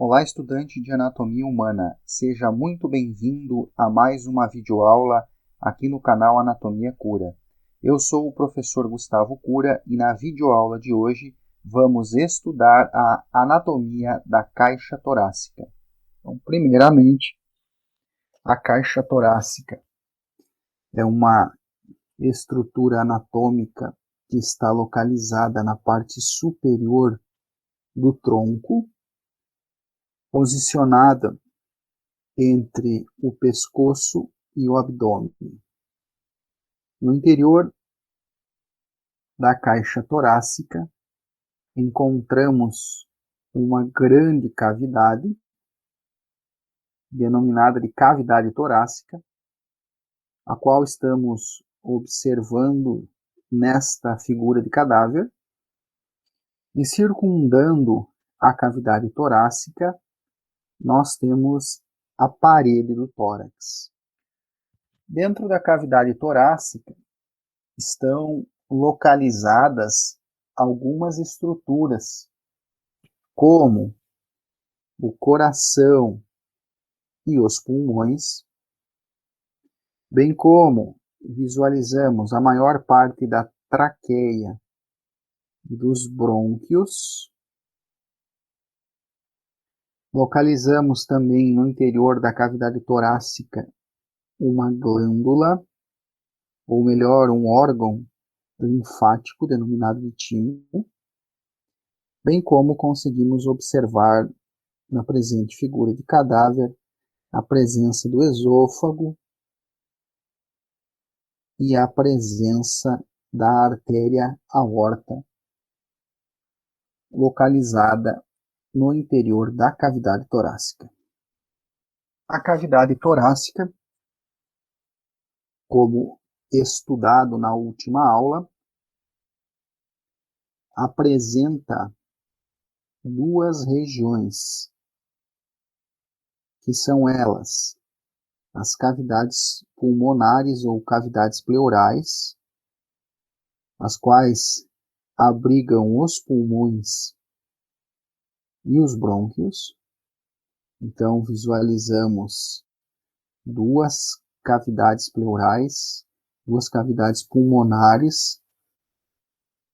Olá, estudante de anatomia humana, seja muito bem-vindo a mais uma videoaula aqui no canal Anatomia Cura. Eu sou o professor Gustavo Cura e na videoaula de hoje vamos estudar a anatomia da caixa torácica. Então, primeiramente, a caixa torácica é uma estrutura anatômica que está localizada na parte superior do tronco, posicionada entre o pescoço e o abdômen. No interior da caixa torácica, encontramos uma grande cavidade, denominada de cavidade torácica, a qual estamos observando nesta figura de cadáver, e circundando a cavidade torácica, nós temos a parede do tórax. Dentro da cavidade torácica estão localizadas algumas estruturas, como o coração e os pulmões, bem como visualizamos a maior parte da traqueia e dos brônquios. Localizamos também no interior da cavidade torácica uma glândula, ou melhor, um órgão linfático denominado de timo, bem como conseguimos observar na presente figura de cadáver a presença do esôfago e a presença da artéria aorta localizada no interior da cavidade torácica. A cavidade torácica, como estudado na última aula, apresenta duas regiões, que são elas as cavidades pulmonares ou cavidades pleurais, as quais abrigam os pulmões e os brônquios. Então, visualizamos duas cavidades pleurais, duas cavidades pulmonares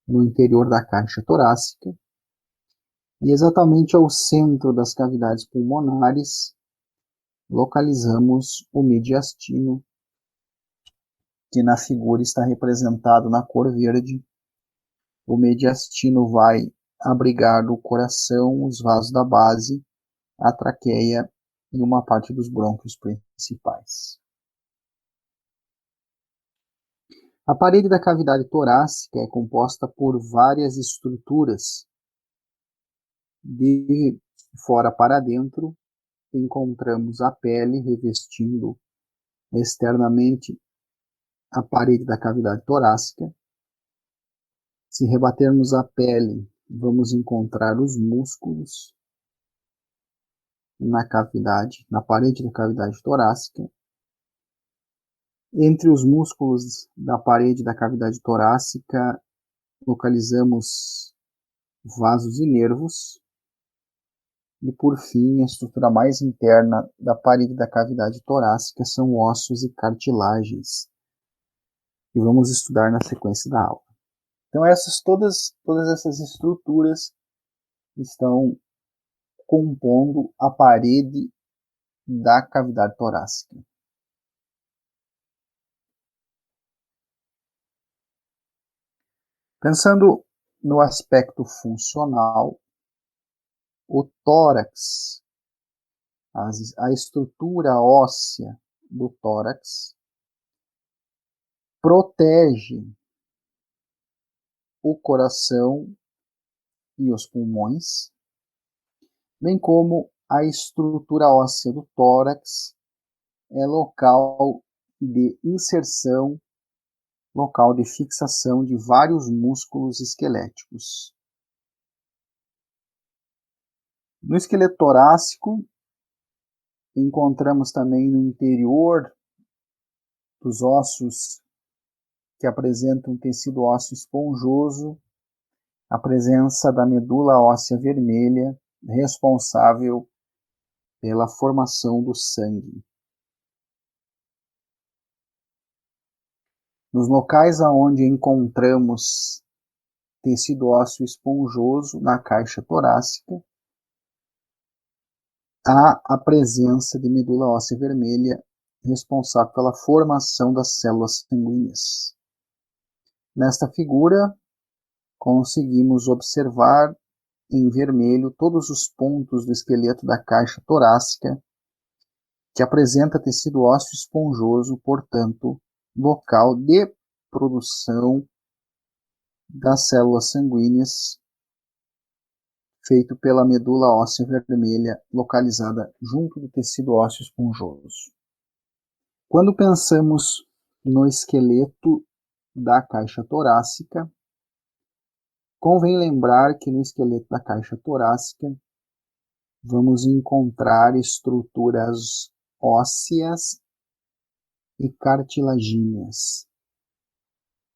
no interior da caixa torácica, e exatamente ao centro das cavidades pulmonares localizamos o mediastino, que na figura está representado na cor verde. O mediastino vai abrigar o coração, os vasos da base, a traqueia e uma parte dos brônquios principais. A parede da cavidade torácica é composta por várias estruturas. De fora para dentro, encontramos a pele revestindo externamente a parede da cavidade torácica. Se rebatermos a pele, vamos encontrar os músculos na parede da cavidade torácica. Entre os músculos da parede da cavidade torácica, localizamos vasos e nervos. E, por fim, a estrutura mais interna da parede da cavidade torácica são ossos e cartilagens, que vamos estudar na sequência da aula. Então, todas essas estruturas estão compondo a parede da cavidade torácica. Pensando no aspecto funcional, o tórax, a estrutura óssea do tórax, protege o coração e os pulmões, bem como a estrutura óssea do tórax é local de inserção, local de fixação de vários músculos esqueléticos. No esqueleto torácico, encontramos também no interior dos ossos que apresentam um tecido ósseo esponjoso, a presença da medula óssea vermelha, responsável pela formação do sangue. Nos locais aonde encontramos tecido ósseo esponjoso na caixa torácica, há a presença de medula óssea vermelha responsável pela formação das células sanguíneas. Nesta figura, conseguimos observar em vermelho todos os pontos do esqueleto da caixa torácica que apresenta tecido ósseo esponjoso, portanto, local de produção das células sanguíneas, feito pela medula óssea vermelha localizada junto do tecido ósseo esponjoso. Quando pensamos no esqueleto da caixa torácica, convém lembrar que no esqueleto da caixa torácica vamos encontrar estruturas ósseas e cartilagíneas.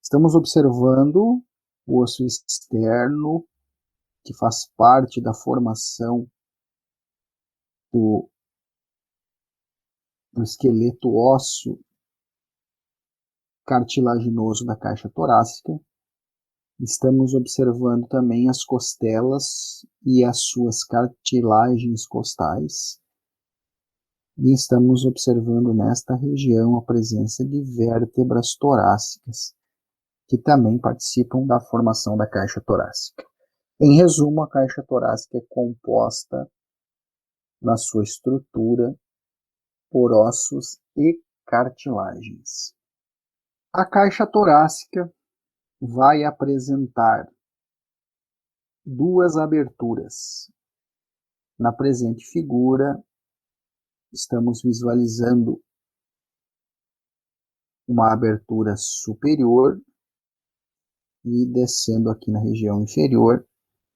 Estamos observando o osso externo, que faz parte da formação do esqueleto ósseo cartilaginoso da caixa torácica. Estamos observando também as costelas e as suas cartilagens costais. E estamos observando nesta região a presença de vértebras torácicas, que também participam da formação da caixa torácica. Em resumo, a caixa torácica é composta, na sua estrutura, por ossos e cartilagens. A caixa torácica vai apresentar duas aberturas. Na presente figura, estamos visualizando uma abertura superior e descendo aqui na região inferior,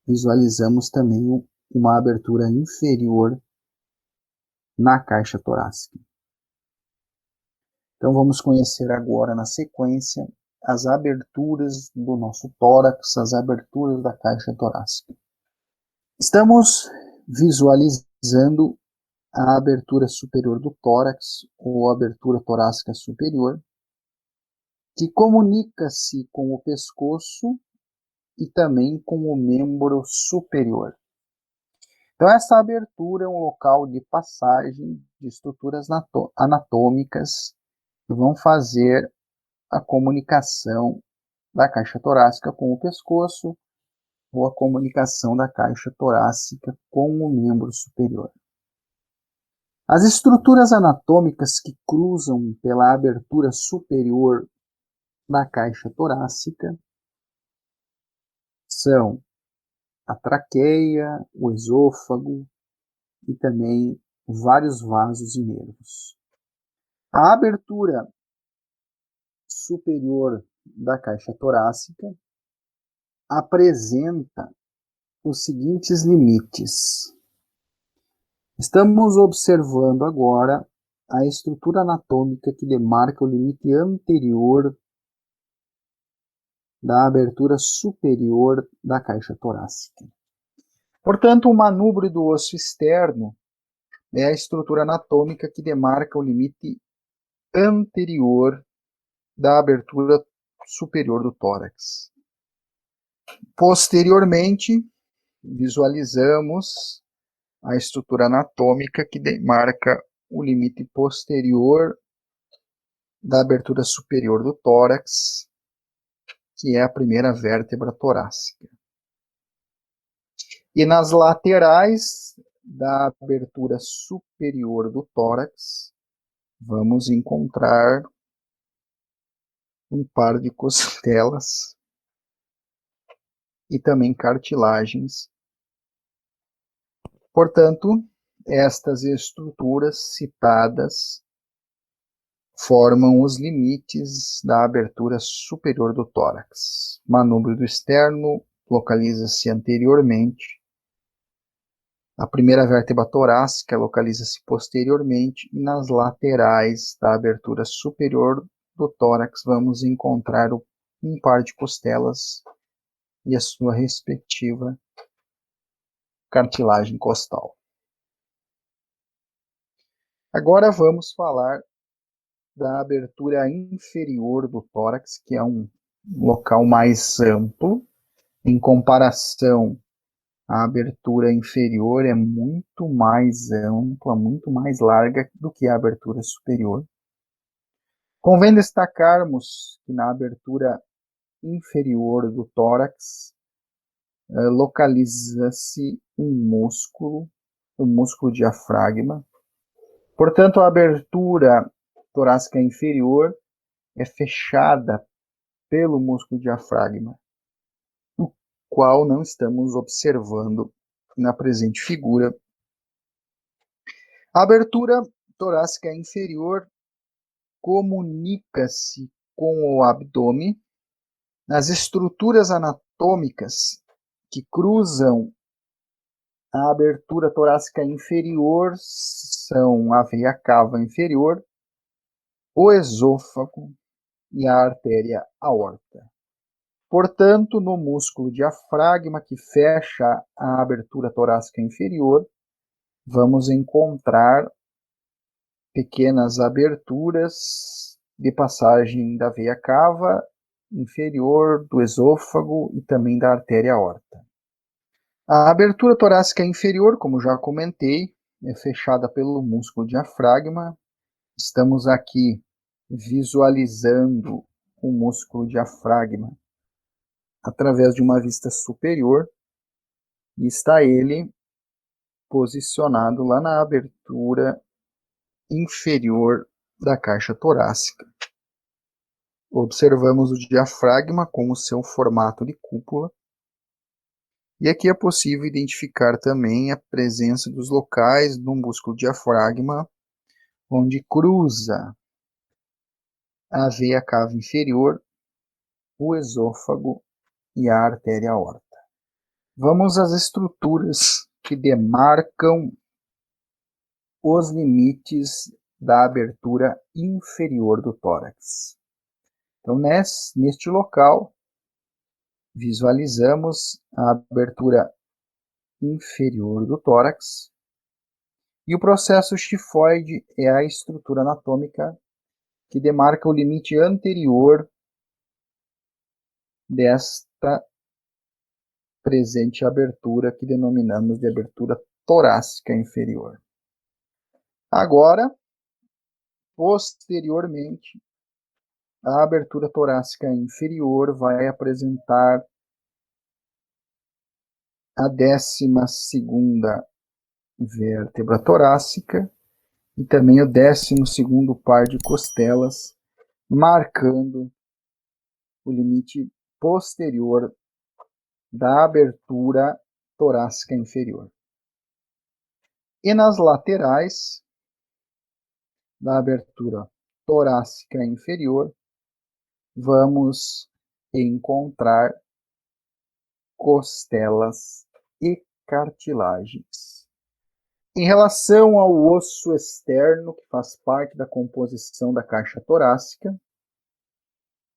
visualizamos também uma abertura inferior na caixa torácica. Então vamos conhecer agora na sequência as aberturas do nosso tórax, as aberturas da caixa torácica. Estamos visualizando a abertura superior do tórax, ou abertura torácica superior, que comunica-se com o pescoço e também com o membro superior. Então, essa abertura é um local de passagem de estruturas anatômicas que vão fazer a comunicação da caixa torácica com o pescoço ou a comunicação da caixa torácica com o membro superior. As estruturas anatômicas que cruzam pela abertura superior da caixa torácica são a traqueia, o esôfago e também vários vasos e nervos. A abertura superior da caixa torácica apresenta os seguintes limites. Estamos observando agora a estrutura anatômica que demarca o limite anterior da abertura superior da caixa torácica. Portanto, o manúbrio do osso externo é a estrutura anatômica que demarca o limite anterior da abertura superior do tórax. Posteriormente, visualizamos a estrutura anatômica que demarca o limite posterior da abertura superior do tórax, que é a primeira vértebra torácica. E nas laterais da abertura superior do tórax, vamos encontrar um par de costelas e também cartilagens. Portanto, estas estruturas citadas formam os limites da abertura superior do tórax. Manúbrio do externo localiza-se anteriormente. A primeira vértebra torácica localiza-se posteriormente e nas laterais da abertura superior do tórax vamos encontrar um par de costelas e a sua respectiva cartilagem costal. Agora vamos falar da abertura inferior do tórax, que é um local mais amplo. Em comparação, a abertura inferior é muito mais ampla, muito mais larga do que a abertura superior. Convém destacarmos que na abertura inferior do tórax localiza-se um músculo, o músculo diafragma. Portanto, a abertura torácica inferior é fechada pelo músculo diafragma, o qual não estamos observando na presente figura. A abertura torácica inferior comunica-se com o abdômen. As estruturas anatômicas que cruzam a abertura torácica inferior são a veia cava inferior, o esôfago e a artéria aorta. Portanto, no músculo diafragma que fecha a abertura torácica inferior, vamos encontrar pequenas aberturas de passagem da veia cava inferior, do esôfago e também da artéria aorta. A abertura torácica inferior, como já comentei, é fechada pelo músculo diafragma. Estamos aqui visualizando o músculo diafragma através de uma vista superior e está ele posicionado lá na abertura inferior da caixa torácica. Observamos o diafragma com o seu formato de cúpula. E aqui é possível identificar também a presença dos locais do músculo diafragma, onde cruza a veia cava inferior, o esôfago e a artéria aorta. Vamos às estruturas que demarcam os limites da abertura inferior do tórax. Então, neste local, visualizamos a abertura inferior do tórax. E o processo xifoide é a estrutura anatômica que demarca o limite anterior desta presente abertura, que denominamos de abertura torácica inferior. Agora, posteriormente, a abertura torácica inferior vai apresentar a 12ª vértebra torácica e também o 12º par de costelas, marcando o limite posterior da abertura torácica inferior. E nas laterais da abertura torácica inferior, vamos encontrar costelas e cartilagens. Em relação ao osso externo, que faz parte da composição da caixa torácica,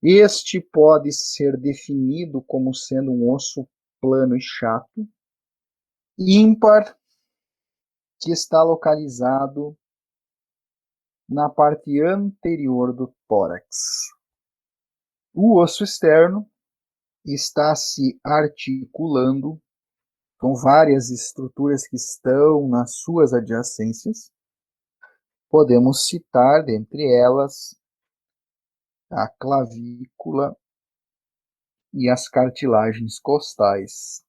este pode ser definido como sendo um osso plano e chato, ímpar, que está localizado na parte anterior do tórax. O osso externo está se articulando com várias estruturas que estão nas suas adjacências. Podemos citar, dentre elas, a clavícula e as cartilagens costais,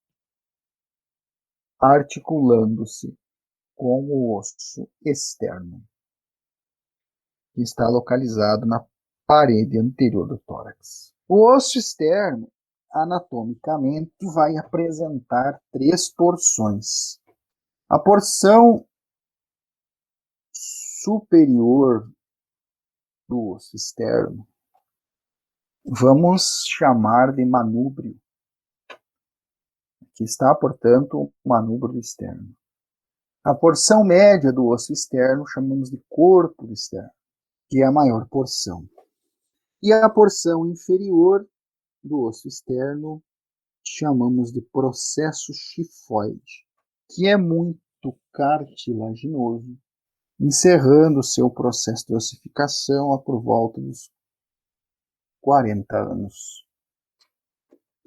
articulando-se com o osso externo, que está localizado na parede anterior do tórax. O osso externo, anatomicamente, vai apresentar 3 porções. A porção superior do osso externo vamos chamar de manúbrio. Aqui está, portanto, o manúbrio externo. A porção média do osso externo chamamos de corpo externo, que é a maior porção. E a porção inferior do osso externo chamamos de processo xifoide, que é muito cartilaginoso encerrando seu processo de ossificação por volta dos 40 anos,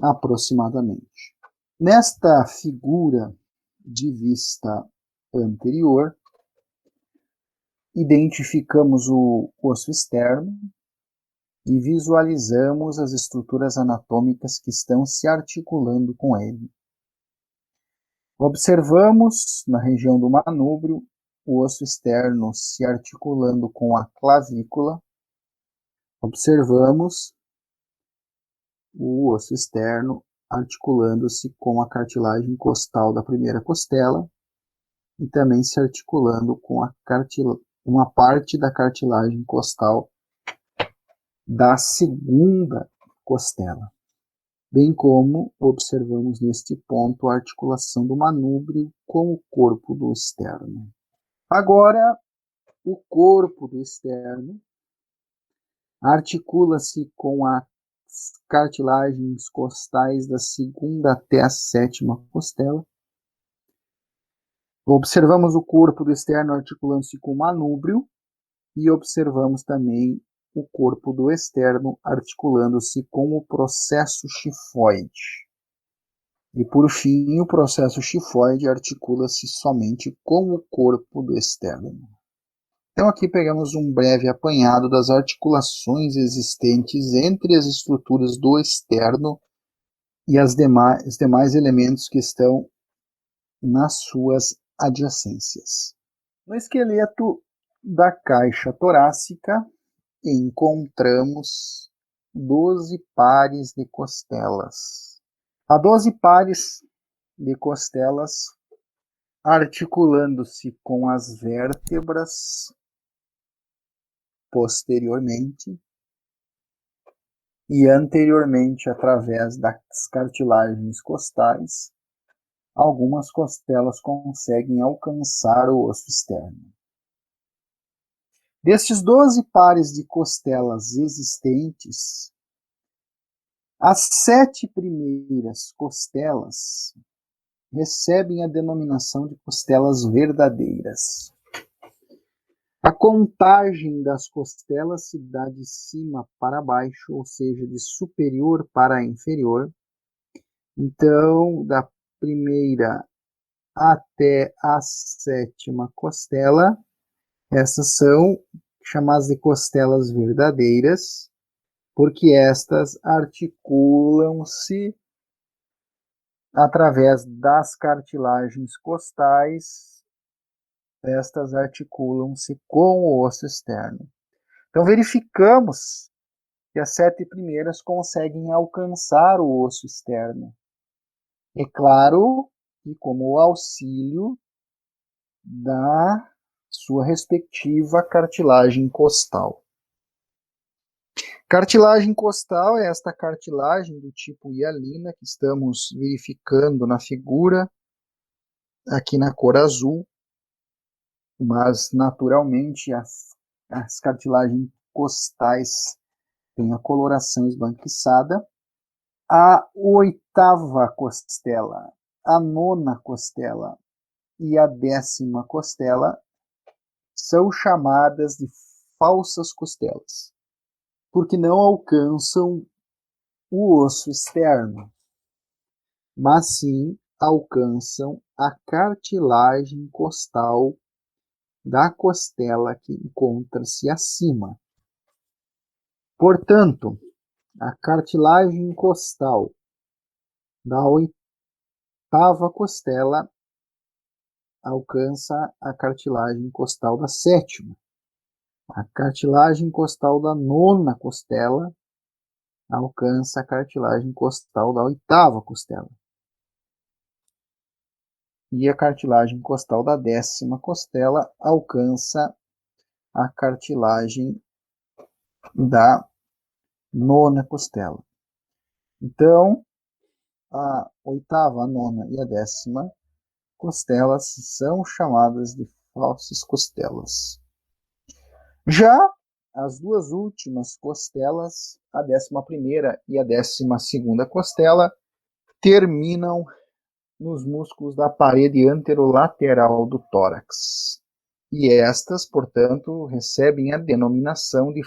aproximadamente. Nesta figura de vista anterior, identificamos o osso externo e visualizamos as estruturas anatômicas que estão se articulando com ele. Observamos, na região do manúbrio, o osso externo se articulando com a clavícula. Observamos o osso externo articulando-se com a cartilagem costal da primeira costela e também se articulando com uma parte da cartilagem costal da segunda costela, bem como observamos neste ponto a articulação do manúbrio com o corpo do externo. Agora, o corpo do externo articula-se com as cartilagens costais da segunda até a sétima costela. Observamos o corpo do externo articulando-se com o manúbrio e observamos também o corpo do externo articulando-se com o processo xifoide. E por fim, o processo xifoide articula-se somente com o corpo do externo. Então aqui pegamos um breve apanhado das articulações existentes entre as estruturas do externo e os demais elementos que estão nas suas adjacências. No esqueleto da caixa torácica encontramos 12 pares de costelas. Há 12 pares de costelas articulando-se com as vértebras posteriormente e anteriormente através das cartilagens costais. Algumas costelas conseguem alcançar o osso externo. Destes 12 pares de costelas existentes, as 7 primeiras costelas recebem a denominação de costelas verdadeiras. A contagem das costelas se dá de cima para baixo, ou seja, de superior para inferior. Então, da primeira até a sétima costela, essas são chamadas de costelas verdadeiras, porque estas articulam-se através das cartilagens costais. Estas articulam-se com o osso externo. Então verificamos que as 7 primeiras conseguem alcançar o osso externo. É claro que como auxílio da sua respectiva cartilagem costal. Cartilagem costal é esta cartilagem do tipo hialina que estamos verificando na figura, aqui na cor azul, mas naturalmente as cartilagens costais têm a coloração esbranquiçada. A 8ª costela, a 9ª costela e a 10ª costela são chamadas de falsas costelas, porque não alcançam o osso externo, mas sim alcançam a cartilagem costal da costela que encontra-se acima. Portanto, a cartilagem costal da 8ª costela alcança a cartilagem costal da 7ª. A cartilagem costal da 9ª costela alcança a cartilagem costal da 8ª costela. E a cartilagem costal da 10ª costela alcança a cartilagem da 9ª costela. Então, a 8ª, a 9ª e a 10ª costelas são chamadas de falsas costelas. Já as duas últimas costelas, a 11ª e a 12ª costela, terminam nos músculos da parede anterolateral do tórax. E estas, portanto, recebem a denominação de...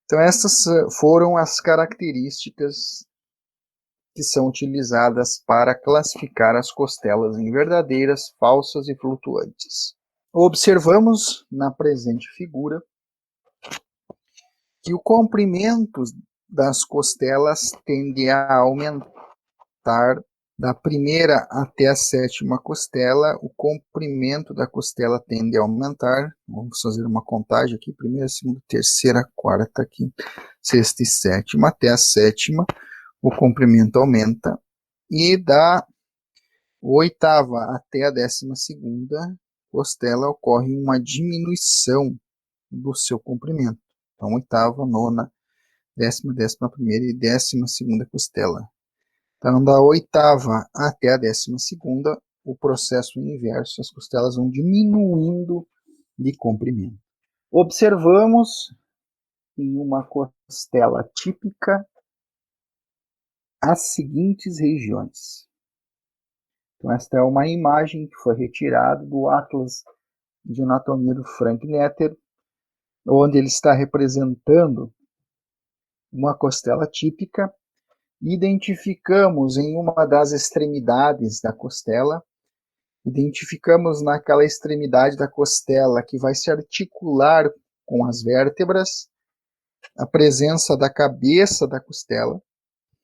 Então, essas foram as características que são utilizadas para classificar as costelas em verdadeiras, falsas e flutuantes. Observamos na presente figura que o comprimento das costelas tende a aumentar da primeira até a sétima costela. O comprimento da costela tende a aumentar. Vamos fazer uma contagem aqui: primeira, segunda, terceira, quarta, quinta, sexta e sétima. Até a sétima, o comprimento aumenta. E da oitava até a 12ª costela ocorre uma diminuição do seu comprimento. Então, oitava, nona, décima, 11ª e 12ª costela. Então, da oitava até a 12ª, o processo inverso, as costelas vão diminuindo de comprimento. Observamos em uma costela típica as seguintes regiões. Então, esta é uma imagem que foi retirada do Atlas de Anatomia do Frank Netter, onde ele está representando uma costela típica. Identificamos em uma das extremidades da costela, identificamos naquela extremidade da costela que vai se articular com as vértebras, a presença da cabeça da costela.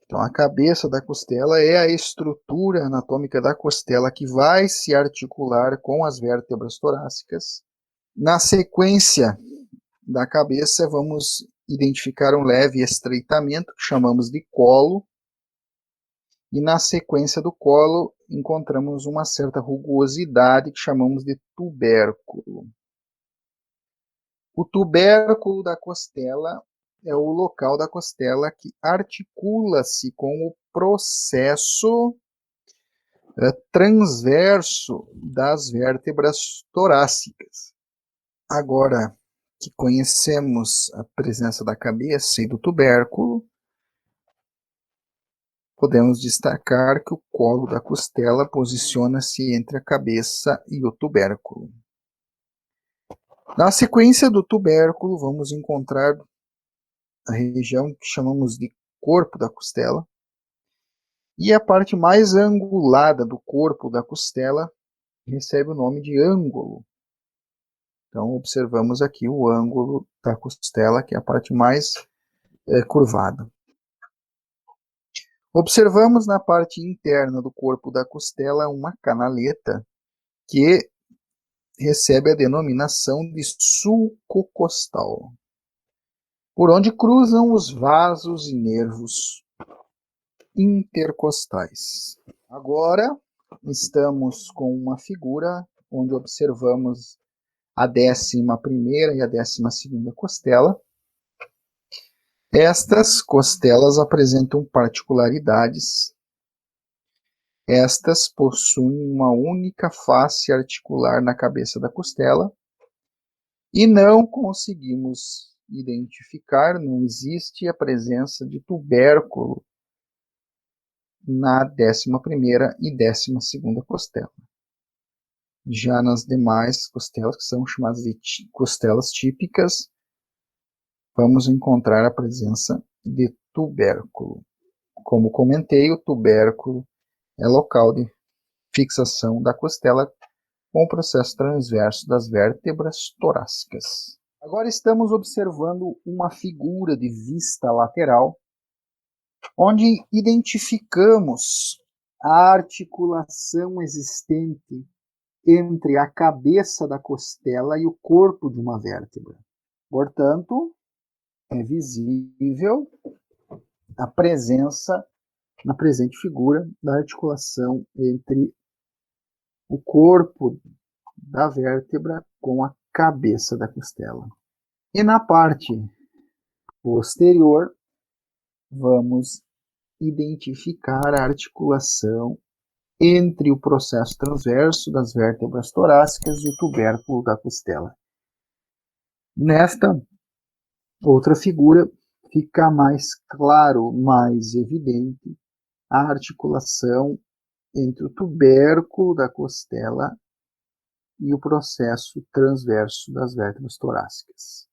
Então, a cabeça da costela é a estrutura anatômica da costela que vai se articular com as vértebras torácicas. Na sequência da cabeça, vamos identificar um leve estreitamento, que chamamos de colo, e na sequência do colo encontramos uma certa rugosidade, que chamamos de tubérculo. O tubérculo da costela é o local da costela que articula-se com o processo transverso das vértebras torácicas. Agora que conhecemos a presença da cabeça e do tubérculo, podemos destacar que o colo da costela posiciona-se entre a cabeça e o tubérculo. Na sequência do tubérculo, vamos encontrar a região que chamamos de corpo da costela, e a parte mais angulada do corpo da costela recebe o nome de ângulo. Então, observamos aqui o ângulo da costela, que é a parte mais curvada. Observamos na parte interna do corpo da costela uma canaleta que recebe a denominação de sulco costal, por onde cruzam os vasos e nervos intercostais. Agora estamos com uma figura onde observamos a 11ª e a 12ª costela. Estas costelas apresentam particularidades. Estas possuem uma única face articular na cabeça da costela e não conseguimos identificar, não existe a presença de tubérculo na 11ª e 12ª costela. Já nas demais costelas, que são chamadas de costelas típicas, vamos encontrar a presença de tubérculo. Como comentei, o tubérculo é local de fixação da costela com o processo transverso das vértebras torácicas. Agora estamos observando uma figura de vista lateral, onde identificamos a articulação existente entre a cabeça da costela e o corpo de uma vértebra. Portanto, é visível a presença, na presente figura, da articulação entre o corpo da vértebra com a cabeça da costela. E na parte posterior, vamos identificar a articulação entre o processo transverso das vértebras torácicas e o tubérculo da costela. Nesta outra figura, fica mais claro, mais evidente, a articulação entre o tubérculo da costela e o processo transverso das vértebras torácicas.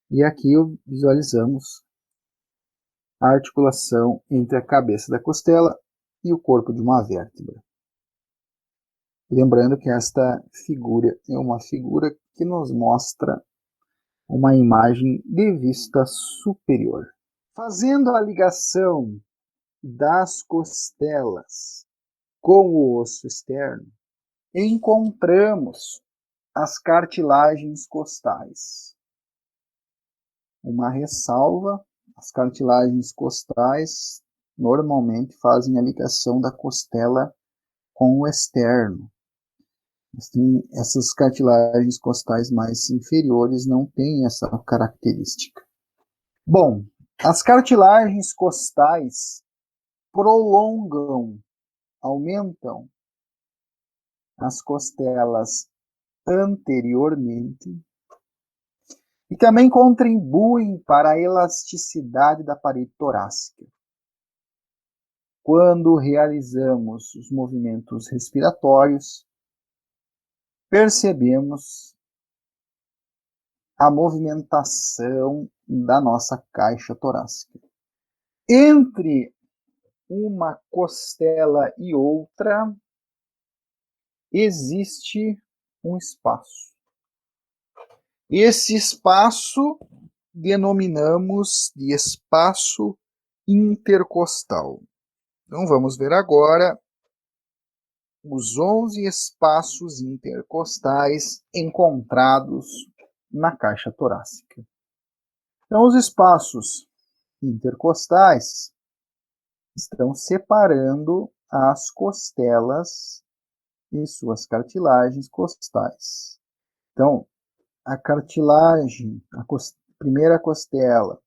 E aqui visualizamos a articulação entre a cabeça da costela e o corpo de uma vértebra. Lembrando que esta figura é uma figura que nos mostra uma imagem de vista superior. Fazendo a ligação das costelas com o osso externo, encontramos as cartilagens costais. Uma ressalva: as cartilagens costais normalmente fazem a ligação da costela com o externo. Essas cartilagens costais mais inferiores não têm essa característica. Bom, as cartilagens costais prolongam, aumentam as costelas anteriormente e também contribuem para a elasticidade da parede torácica. Quando realizamos os movimentos respiratórios, percebemos a movimentação da nossa caixa torácica. Entre uma costela e outra, existe um espaço. Esse espaço denominamos de espaço intercostal. Então vamos ver agora os 11 espaços intercostais encontrados na caixa torácica. Então, os espaços intercostais estão separando as costelas e suas cartilagens costais. Então, a cartilagem, primeira costela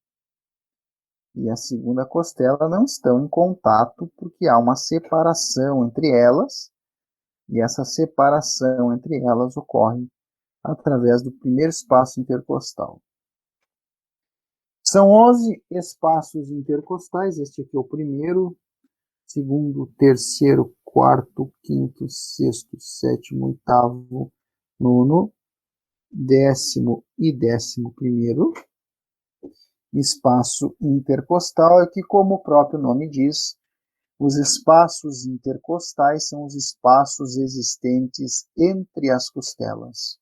e a segunda costela não estão em contato porque há uma separação entre elas, e essa separação entre elas ocorre através do primeiro espaço intercostal. São 11 espaços intercostais, este aqui é o primeiro, segundo, terceiro, quarto, quinto, sexto, sétimo, oitavo, nono, 10º e 11º espaço intercostal, é que, como o próprio nome diz, os espaços intercostais são os espaços existentes entre as costelas.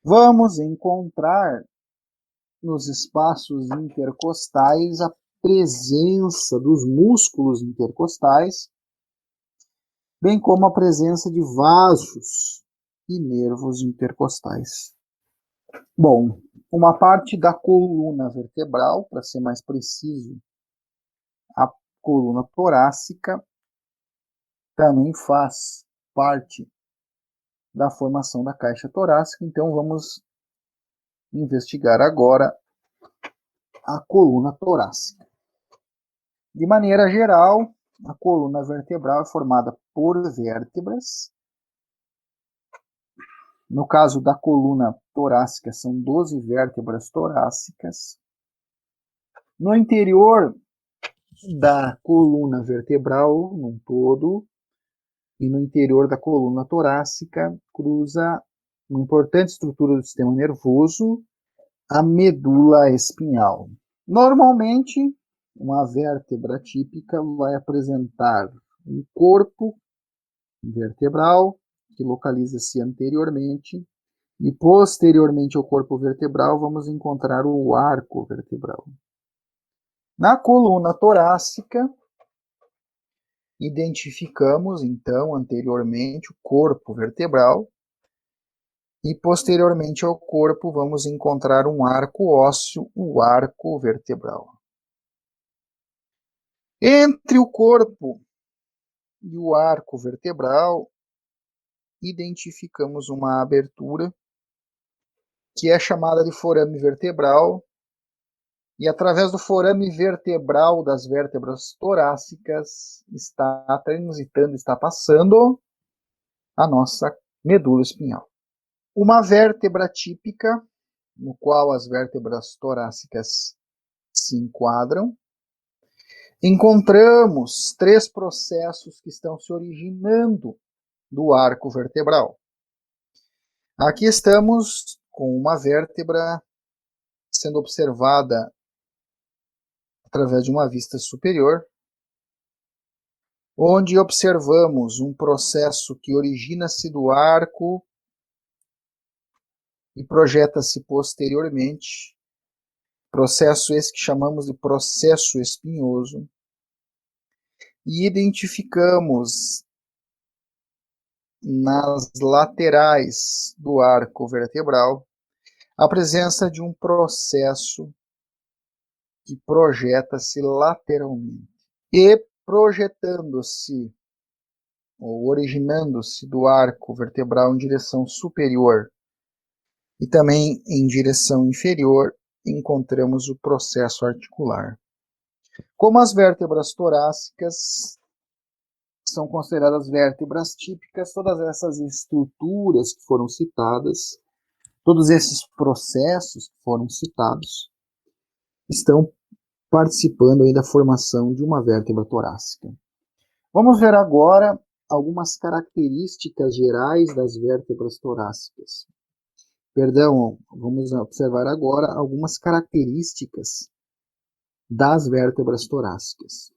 Vamos encontrar nos espaços intercostais a presença dos músculos intercostais, bem como a presença de vasos e nervos intercostais. Bom, uma parte da coluna vertebral, para ser mais preciso, a coluna torácica, também faz parte da formação da caixa torácica, então vamos investigar agora a coluna torácica. De maneira geral, a coluna vertebral é formada por vértebras. No caso da coluna torácica, são 12 vértebras torácicas. No interior da coluna vertebral, num todo, e no interior da coluna torácica, cruza uma importante estrutura do sistema nervoso, a medula espinhal. Normalmente, uma vértebra típica vai apresentar um corpo vertebral, que localiza-se anteriormente, e posteriormente ao corpo vertebral vamos encontrar o arco vertebral. Na coluna torácica, identificamos então anteriormente o corpo vertebral, e posteriormente ao corpo vamos encontrar um arco ósseo, o arco vertebral. Entre o corpo e o arco vertebral, identificamos uma abertura que é chamada de forame vertebral, e através do forame vertebral das vértebras torácicas está transitando, está passando a nossa medula espinhal. Uma vértebra típica, no qual as vértebras torácicas se enquadram, encontramos três processos que estão se originando do arco vertebral. Aqui estamos com uma vértebra sendo observada através de uma vista superior, onde observamos um processo que origina-se do arco e projeta-se posteriormente, processo esse que chamamos de processo espinhoso, e identificamos nas laterais do arco vertebral a presença de um processo que projeta-se lateralmente. E projetando-se, ou originando-se do arco vertebral em direção superior e também em direção inferior, encontramos o processo articular. Como as vértebras torácicas são consideradas vértebras típicas, todas essas estruturas que foram citadas, todos esses processos que foram citados, estão participando aí da formação de uma vértebra torácica. Vamos ver agora algumas características gerais das vértebras torácicas. Perdão, vamos observar agora algumas características das vértebras torácicas.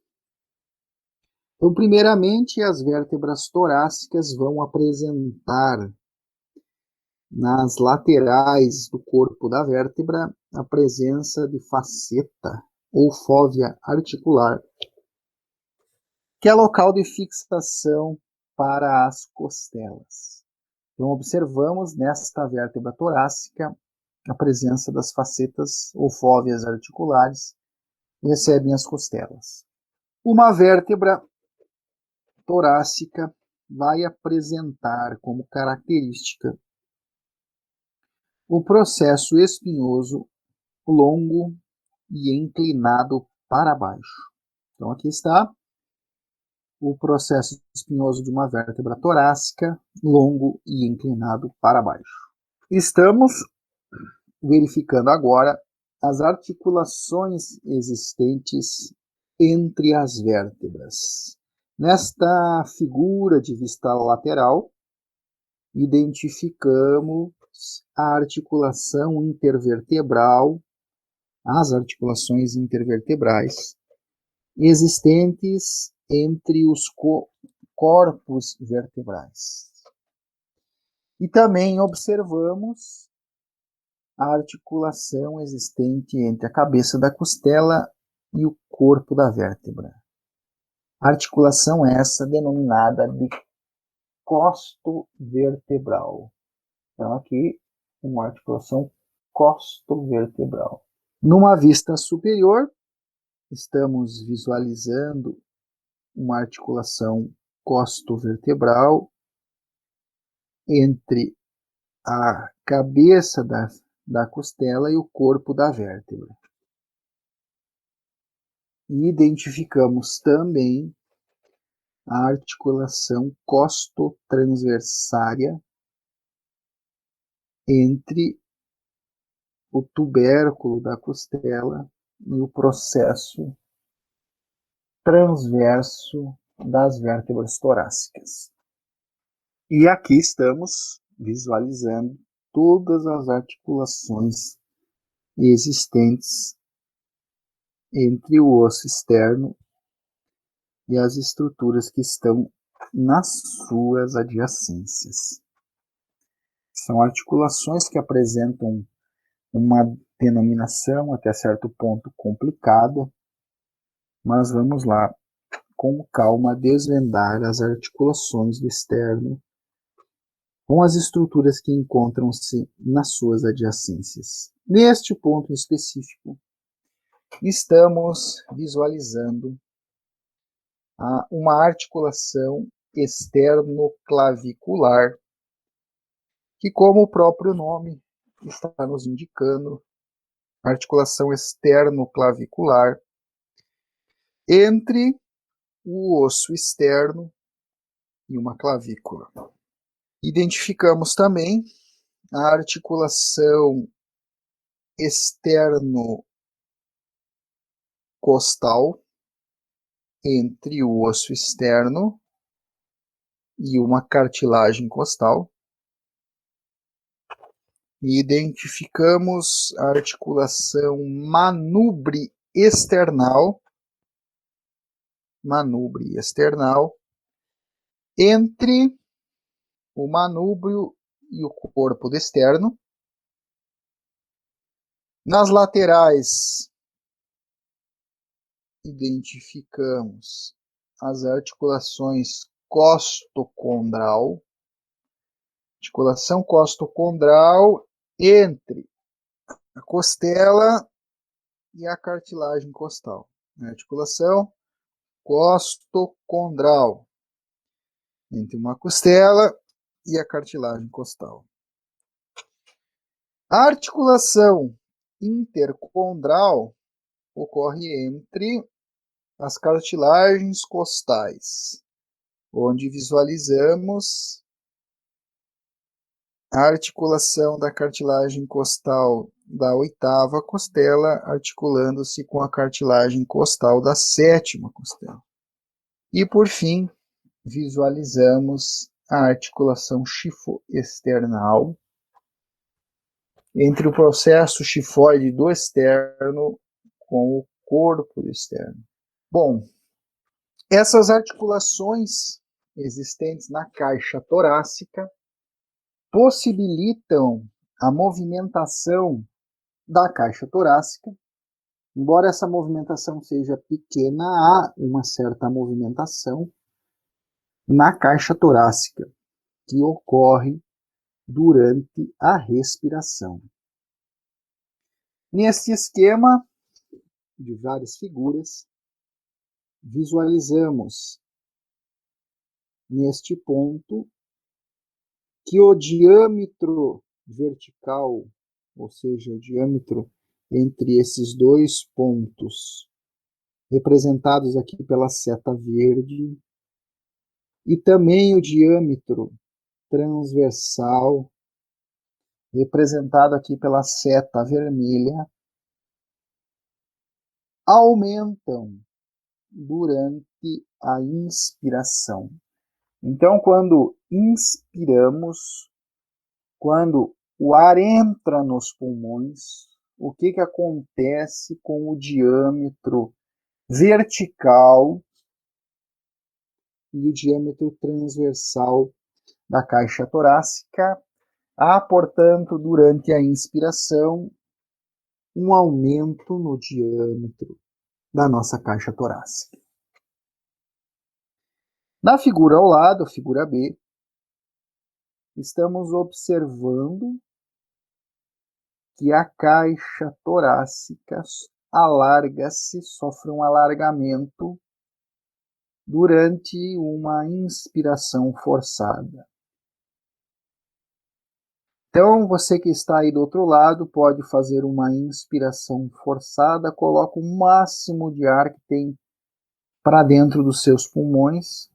Então, primeiramente, as vértebras torácicas vão apresentar nas laterais do corpo da vértebra a presença de faceta ou fóvea articular, que é local de fixação para as costelas. Então, observamos nesta vértebra torácica a presença das facetas ou fóveas articulares que recebem as costelas. Uma vértebra torácica vai apresentar como característica o processo espinhoso longo e inclinado para baixo. Então, aqui está o processo espinhoso de uma vértebra torácica, longo e inclinado para baixo. Estamos verificando agora as articulações existentes entre as vértebras. Nesta figura de vista lateral, identificamos a articulação intervertebral, as articulações intervertebrais existentes entre os corpos vertebrais. E também observamos a articulação existente entre a cabeça da costela e o corpo da vértebra. Articulação essa denominada de costovertebral. Então aqui uma articulação costovertebral. Numa vista superior, estamos visualizando uma articulação costovertebral entre a cabeça da costela e o corpo da vértebra. E identificamos também a articulação costotransversária entre o tubérculo da costela e o processo transverso das vértebras torácicas. E aqui estamos visualizando todas as articulações existentes entre o osso externo e as estruturas que estão nas suas adjacências. São articulações que apresentam uma denominação até certo ponto complicada, mas vamos lá com calma desvendar as articulações do externo com as estruturas que encontram-se nas suas adjacências. Neste ponto específico, estamos visualizando uma articulação externoclavicular, que, como o próprio nome está nos indicando, articulação externoclavicular entre o osso externo e uma clavícula. Identificamos também a articulação externocostal, entre o osso externo e uma cartilagem costal. E identificamos a articulação manubrio external entre o manúbrio e o corpo externo. Nas laterais, identificamos as articulações costocondral, articulação costocondral entre a costela e a cartilagem costal. Articulação costocondral entre uma costela e a cartilagem costal. A articulação intercondral ocorre entre as cartilagens costais, onde visualizamos a articulação da cartilagem costal da oitava costela articulando-se com a cartilagem costal da sétima costela. E, por fim, visualizamos a articulação xifoexternal entre o processo xifoide do externo com o corpo externo. Bom, essas articulações existentes na caixa torácica possibilitam a movimentação da caixa torácica. Embora essa movimentação seja pequena, há uma certa movimentação na caixa torácica que ocorre durante a respiração. Neste esquema de várias figuras, visualizamos neste ponto que o diâmetro vertical, ou seja, o diâmetro entre esses dois pontos, representados aqui pela seta verde, e também o diâmetro transversal, representado aqui pela seta vermelha, aumentam durante a inspiração. Então, quando inspiramos, quando o ar entra nos pulmões, o que acontece com o diâmetro vertical e o diâmetro transversal da caixa torácica? Há, portanto, durante a inspiração, um aumento no diâmetro da nossa caixa torácica. Na figura ao lado, a figura B, estamos observando que a caixa torácica alarga-se, sofre um alargamento durante uma inspiração forçada. Então, você que está aí do outro lado pode fazer uma inspiração forçada, coloca o máximo de ar que tem para dentro dos seus pulmões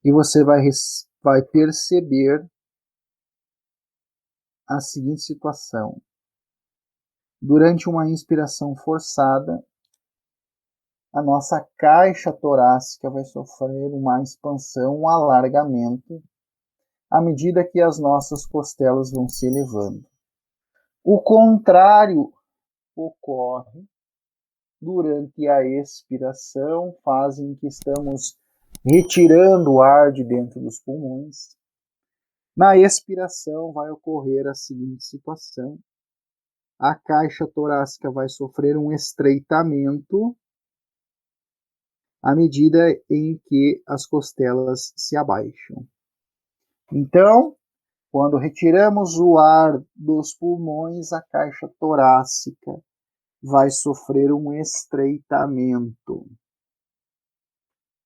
e você vai perceber a seguinte situação. Durante uma inspiração forçada, a nossa caixa torácica vai sofrer uma expansão, um alargamento, à medida que as nossas costelas vão se elevando. O contrário ocorre durante a expiração, fase em que estamos retirando o ar de dentro dos pulmões. Na expiração vai ocorrer a seguinte situação. A caixa torácica vai sofrer um estreitamento à medida em que as costelas se abaixam. Então, quando retiramos o ar dos pulmões, a caixa torácica vai sofrer um estreitamento.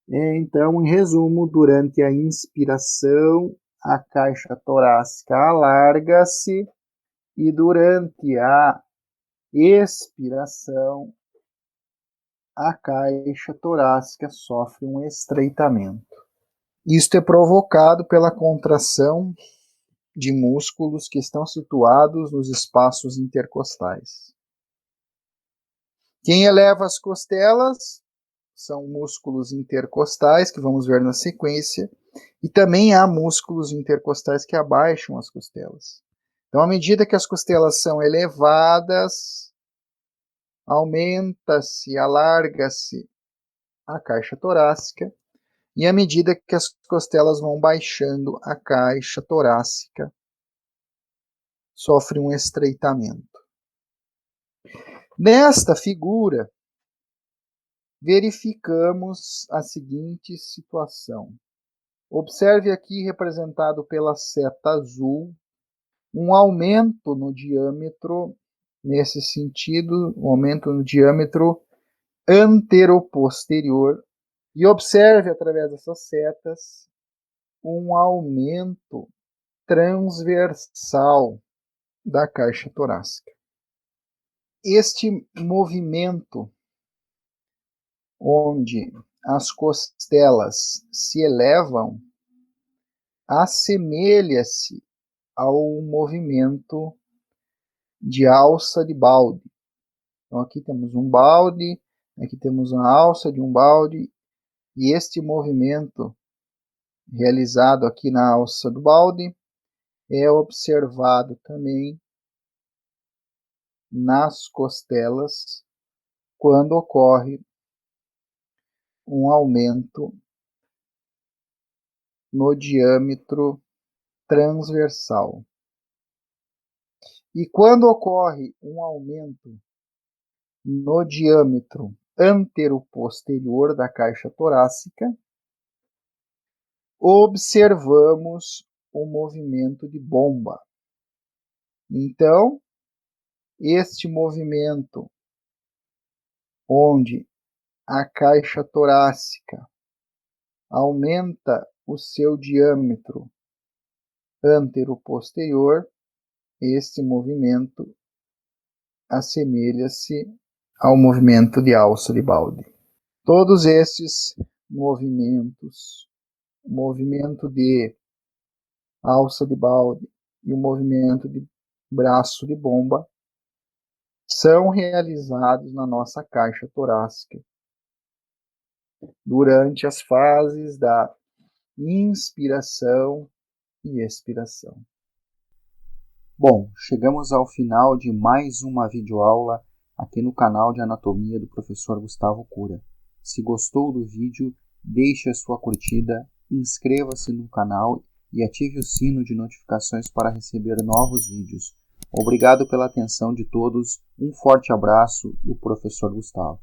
Então, em resumo, durante a inspiração, a caixa torácica alarga-se e durante a expiração, a caixa torácica sofre um estreitamento. Isto é provocado pela contração de músculos que estão situados nos espaços intercostais. Quem eleva as costelas são músculos intercostais, que vamos ver na sequência, e também há músculos intercostais que abaixam as costelas. Então, à medida que as costelas são elevadas, aumenta-se, alarga-se a caixa torácica, e à medida que as costelas vão baixando, a caixa torácica sofre um estreitamento. Nesta figura, verificamos a seguinte situação. Observe aqui, representado pela seta azul, um aumento no diâmetro, nesse sentido, um aumento no diâmetro anteroposterior, e observe, através dessas setas, um aumento transversal da caixa torácica. Este movimento, onde as costelas se elevam, assemelha-se ao movimento de alça de balde. Então aqui temos um balde, aqui temos uma alça de um balde, e este movimento realizado aqui na alça do balde é observado também nas costelas quando ocorre um aumento no diâmetro transversal. E quando ocorre um aumento no diâmetro anteroposterior da caixa torácica, observamos o movimento de bomba. Então, este movimento onde a caixa torácica aumenta o seu diâmetro anteroposterior, este movimento assemelha-se ao movimento de alça de balde. Todos estes movimentos, o movimento de alça de balde e o movimento de braço de bomba, são realizados na nossa caixa torácica durante as fases da inspiração e expiração. Bom, chegamos ao final de mais uma videoaula aqui no canal de Anatomia do professor Gustavo Cura. Se gostou do vídeo, deixe a sua curtida, inscreva-se no canal e ative o sino de notificações para receber novos vídeos. Obrigado pela atenção de todos, um forte abraço do professor Gustavo.